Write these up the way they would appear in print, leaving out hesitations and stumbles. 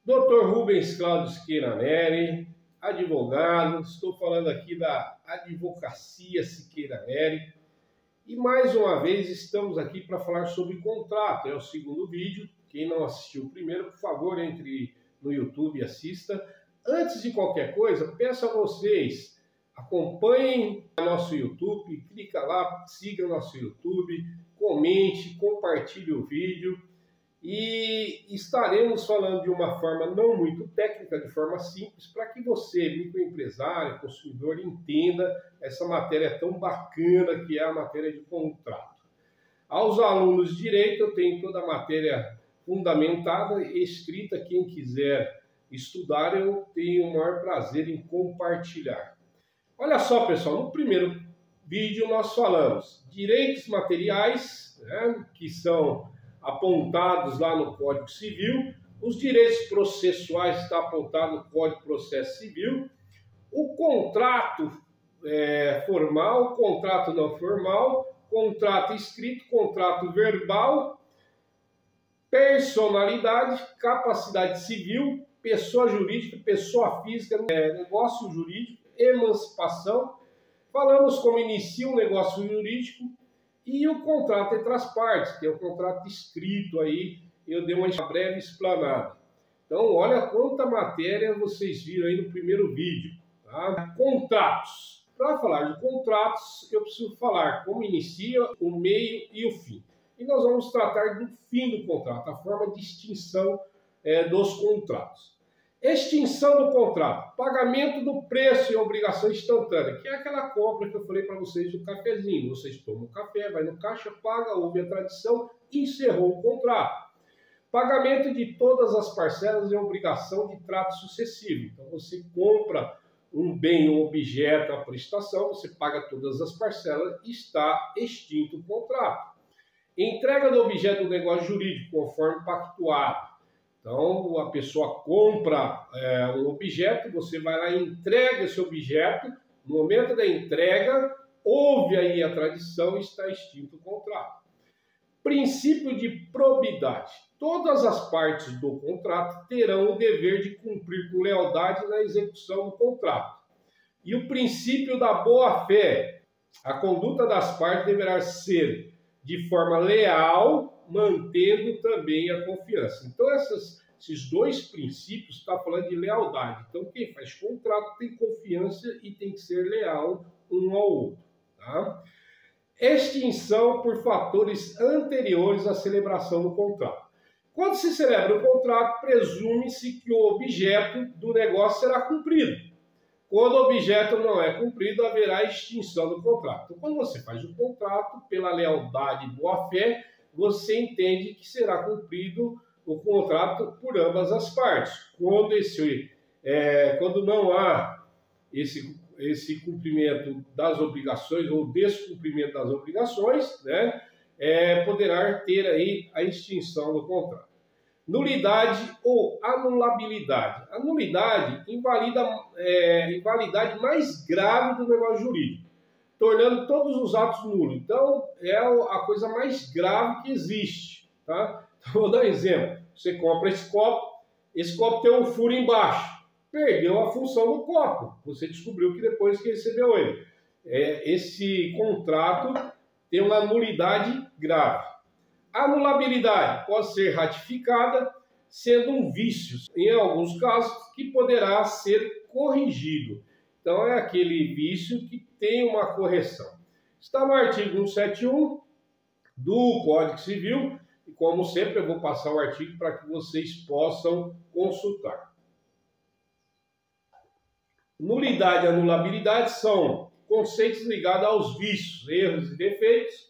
Dr. Rubens Cláudio Siqueira Neri, advogado, estou falando aqui da Advocacia Siqueira Neri e mais uma vez estamos aqui para falar sobre contrato. É o segundo vídeo. Quem não assistiu o primeiro, por favor, entre no YouTube e assista. Antes de qualquer coisa, peço a vocês, acompanhem o nosso YouTube, clica lá, siga o nosso YouTube, comente, compartilhe o vídeo. E estaremos falando de uma forma não muito técnica, de forma simples, para que você, microempresário, consumidor, entenda essa matéria tão bacana que é a matéria de contrato. Aos alunos de direito, eu tenho toda a matéria fundamentada e escrita. Quem quiser estudar, eu tenho o maior prazer em compartilhar. Olha só, pessoal, no primeiro vídeo nós falamos direitos materiais, né, que são apontados lá no Código Civil, os direitos processuais está apontado no Código de Processo Civil, o contrato formal, contrato não formal, contrato escrito, contrato verbal, personalidade, capacidade civil, pessoa jurídica, pessoa física, negócio jurídico, emancipação. Falamos como inicia um negócio jurídico e o contrato entre as partes, que é o contrato escrito aí, eu dei uma breve explanada. Então, olha quanta matéria vocês viram aí no primeiro vídeo. Tá? Contratos. Para falar de contratos, eu preciso falar como inicia, o meio e o fim. E nós vamos tratar do fim do contrato, a forma de extinção dos contratos. Extinção do contrato, pagamento do preço e obrigação instantânea, que é aquela compra que eu falei para vocês do cafezinho. Vocês tomam o café, vai no caixa, paga, houve a tradição, encerrou o contrato. Pagamento de todas as parcelas e obrigação de trato sucessivo. Então você compra um bem, um objeto, a prestação, você paga todas as parcelas e está extinto o contrato. Entrega do objeto do negócio jurídico, conforme pactuado. Então, a pessoa compra um objeto, você vai lá e entrega esse objeto. No momento da entrega, houve aí a tradição e está extinto o contrato. Princípio de probidade. Todas as partes do contrato terão o dever de cumprir com lealdade na execução do contrato. E o princípio da boa-fé. A conduta das partes deverá ser de forma leal, mantendo também a confiança. Então, esses dois princípios estão falando de lealdade. Então, quem faz contrato tem confiança e tem que ser leal um ao outro. Tá? Extinção por fatores anteriores à celebração do contrato. Quando se celebra o contrato, presume-se que o objeto do negócio será cumprido. Quando o objeto não é cumprido, haverá extinção do contrato. Então, quando você faz o contrato, pela lealdade e boa-fé, você entende que será cumprido o contrato por ambas as partes. Quando não há esse cumprimento das obrigações ou descumprimento das obrigações, né, poderá ter aí a extinção do contrato. Nulidade ou anulabilidade. A nulidade invalida a invalidade mais grave do negócio jurídico, tornando todos os atos nulos. Então, é a coisa mais grave que existe. Tá? Então, vou dar um exemplo. Você compra esse copo tem um furo embaixo. Perdeu a função do copo. Você descobriu que depois que recebeu ele. Esse contrato tem uma nulidade grave. Anulabilidade pode ser ratificada, sendo um vício, em alguns casos, que poderá ser corrigido. Então, é aquele vício que tem uma correção. Está no artigo 171 do Código Civil, e como sempre eu vou passar o artigo para que vocês possam consultar. Nulidade e anulabilidade são conceitos ligados aos vícios, erros e defeitos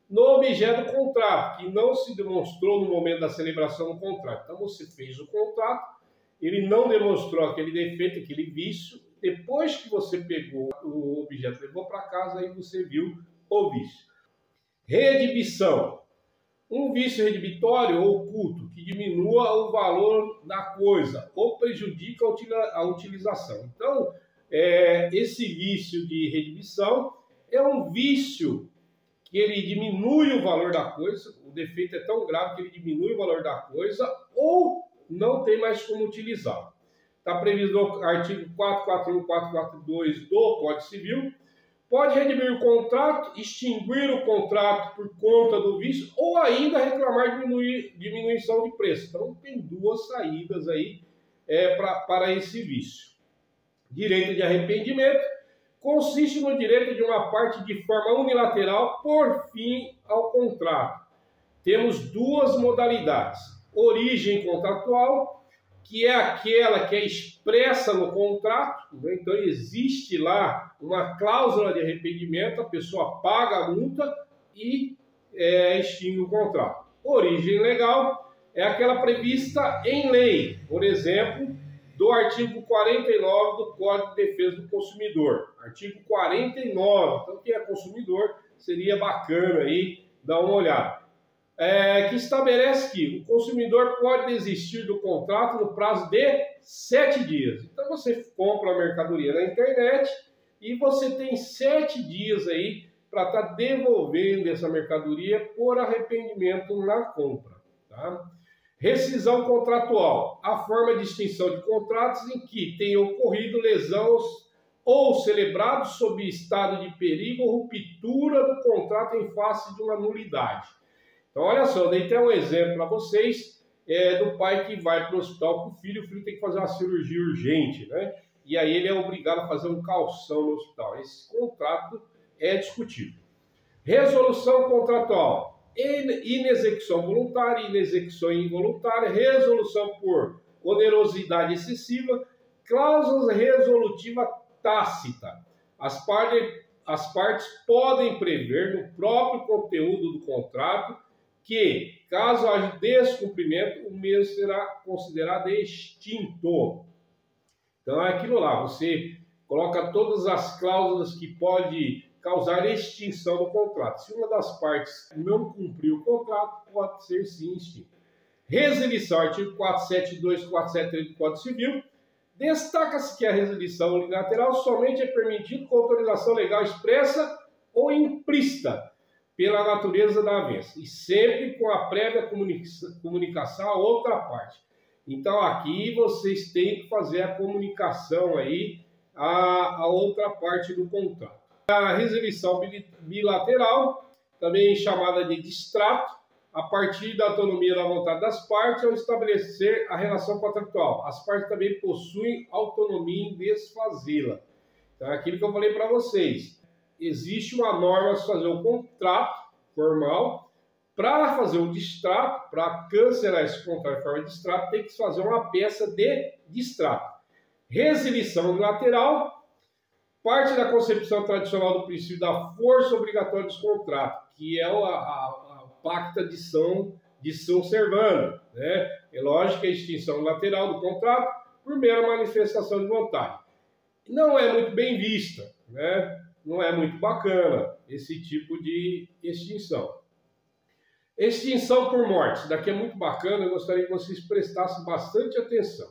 no objeto do contrato, que não se demonstrou no momento da celebração do contrato. Então você fez o contrato, ele não demonstrou aquele defeito, aquele vício. Depois que você pegou o objeto e levou para casa, aí você viu o vício. Reedibição. Um vício redibitório ou oculto que diminua o valor da coisa ou prejudica a utilização. Então, esse vício de reedibição é um vício que ele diminui o valor da coisa, o defeito é tão grave que ele diminui o valor da coisa, ou não tem mais como utilizá-lo. Está previsto no artigo 441 e 442 do Código Civil. Pode redimir o contrato, extinguir o contrato por conta do vício ou ainda reclamar diminuição de preço. Então, tem duas saídas aí para esse vício. Direito de arrependimento consiste no direito de uma parte de forma unilateral por fim ao contrato. Temos duas modalidades. Origem contratual, que é aquela que é expressa no contrato, né? Então existe lá uma cláusula de arrependimento, a pessoa paga a multa e extingue o contrato. Origem legal é aquela prevista em lei, por exemplo, do artigo 49 do Código de Defesa do Consumidor. Artigo 49, então quem é consumidor seria bacana aí dar uma olhada. Que estabelece que o consumidor pode desistir do contrato no prazo de 7 dias. Então você compra a mercadoria na internet e você tem 7 dias aí para estar devolvendo essa mercadoria por arrependimento na compra. Tá? Rescisão contratual, a forma de extinção de contratos em que tenha ocorrido lesões ou celebrado sob estado de perigo ou ruptura do contrato em face de uma nulidade. Então, olha só, eu dei até um exemplo para vocês do pai que vai para o hospital com o filho tem que fazer uma cirurgia urgente, né? E aí ele é obrigado a fazer um calção no hospital. Esse contrato é discutível. Resolução contratual, inexecução voluntária, inexecução involuntária, resolução por onerosidade excessiva, cláusula resolutiva tácita. As partes podem prever no próprio conteúdo do contrato que, caso haja descumprimento, o mesmo será considerado extinto. Então é aquilo lá, você coloca todas as cláusulas que pode causar extinção do contrato. Se uma das partes não cumprir o contrato, pode ser sim extinto. Resilição, artigo 472 e 473 do Código Civil. Destaca-se que a resilição unilateral somente é permitida com autorização legal expressa ou implícita pela natureza da avença, e sempre com a prévia comunicação à outra parte. Então aqui vocês têm que fazer a comunicação aí à outra parte do contrato. A resilição bilateral, também chamada de distrato, a partir da autonomia da vontade das partes ao estabelecer a relação contratual. As partes também possuem autonomia em desfazê-la. Então é aquilo que eu falei para vocês. Existe uma norma de fazer o contrato formal. Para fazer o distrato, para cancelar esse contrato em forma de distrato, tem que fazer uma peça de distrato. Resilição unilateral, parte da concepção tradicional do princípio da força obrigatória dos contratos, que é a pacta de São Servando, né? É lógico que a extinção unilateral do contrato por mera manifestação de vontade. Não é muito bem vista, né? Não é muito bacana esse tipo de extinção. Extinção por morte. Isso daqui é muito bacana, eu gostaria que vocês prestassem bastante atenção.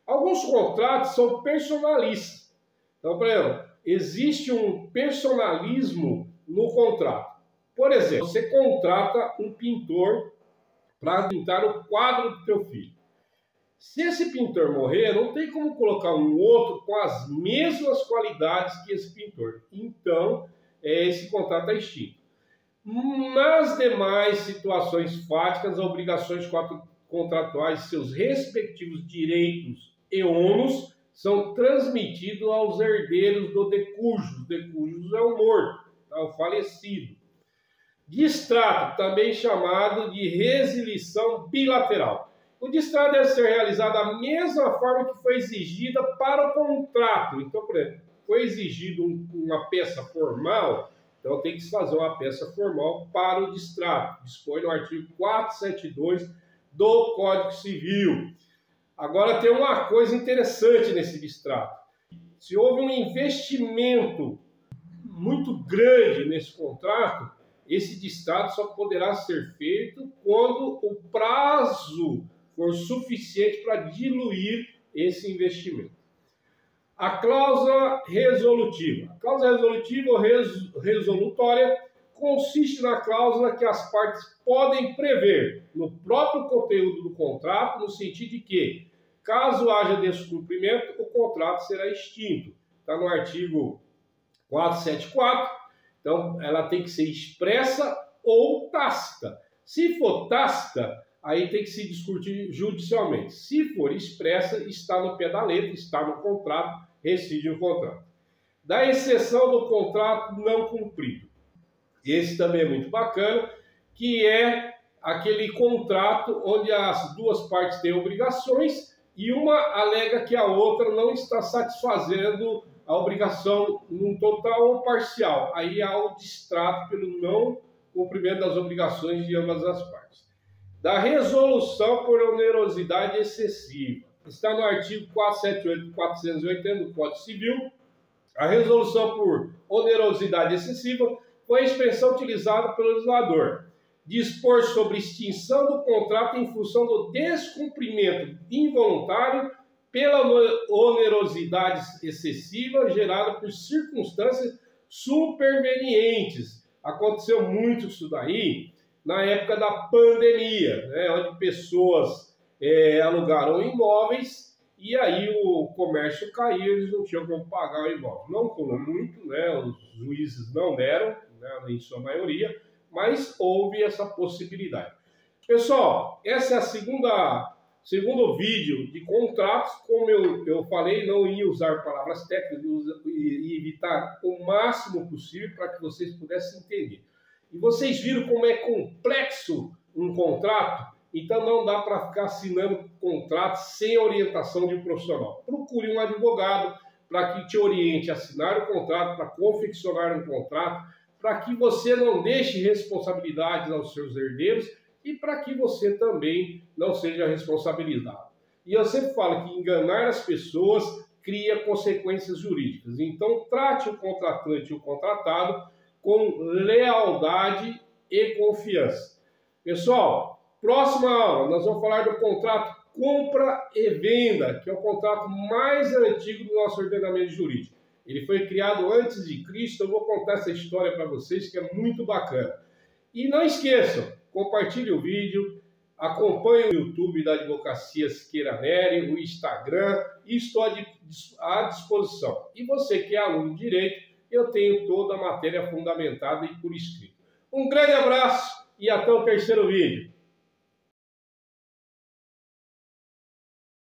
Alguns contratos são personalistas. Então, por exemplo, existe um personalismo no contrato. Por exemplo, você contrata um pintor para pintar o quadro do teu filho. Se esse pintor morrer, não tem como colocar um outro com as mesmas qualidades que esse pintor. Então, esse contrato é extinto. Nas demais situações fáticas, as obrigações contratuais e seus respectivos direitos e ônus são transmitidos aos herdeiros do decujus. Decujus é o morto, é o falecido. Distrato, também chamado de resilição bilateral. O distrato deve ser realizado da mesma forma que foi exigida para o contrato. Então, por exemplo, foi exigido uma peça formal, então tem que se fazer uma peça formal para o distrato. Dispõe no artigo 472 do Código Civil. Agora tem uma coisa interessante nesse distrato. Se houve um investimento muito grande nesse contrato, esse distrato só poderá ser feito quando o prazo for suficiente para diluir esse investimento. A cláusula resolutiva. A cláusula resolutiva ou resolutória consiste na cláusula que as partes podem prever no próprio conteúdo do contrato, no sentido de que, caso haja descumprimento, o contrato será extinto. Está no artigo 474. Então, ela tem que ser expressa ou tácita. Se for tácita, aí tem que se discutir judicialmente. Se for expressa, está no pé da letra, está no contrato, rescinde o contrato. Da exceção do contrato não cumprido. Esse também é muito bacana, que é aquele contrato onde as duas partes têm obrigações e uma alega que a outra não está satisfazendo a obrigação num total ou parcial. Aí há o distrato pelo não cumprimento das obrigações de ambas as partes. Da resolução por onerosidade excessiva. Está no artigo 478 e 480 do Código Civil. A resolução por onerosidade excessiva foi a expressão utilizada pelo legislador. Dispor sobre extinção do contrato em função do descumprimento involuntário pela onerosidade excessiva gerada por circunstâncias supervenientes. Aconteceu muito isso daí na época da pandemia, né, onde pessoas alugaram imóveis e aí o comércio caiu, eles não tinham como pagar o imóvel. Não colou muito, né, os juízes não deram, né, em sua maioria, mas houve essa possibilidade. Pessoal, essa é a segundo vídeo de contratos. Como eu falei, não ia usar palavras técnicas e evitar o máximo possível para que vocês pudessem entender. E vocês viram como é complexo um contrato? Então não dá para ficar assinando contrato sem orientação de um profissional. Procure um advogado para que te oriente a assinar o contrato, para confeccionar um contrato, para que você não deixe responsabilidades aos seus herdeiros e para que você também não seja responsabilizado. E eu sempre falo que enganar as pessoas cria consequências jurídicas. Então trate o contratante e o contratado com lealdade e confiança. Pessoal, próxima aula nós vamos falar do contrato compra e venda, que é o contrato mais antigo do nosso ordenamento jurídico. Ele foi criado antes de Cristo. Eu vou contar essa história para vocês, que é muito bacana. E não esqueçam, compartilhe o vídeo, acompanhe o YouTube da Advocacia Siqueira Neri, o Instagram, e estou à disposição. E você que é aluno de Direito, eu tenho toda a matéria fundamentada e por escrito. Um grande abraço e até o terceiro vídeo.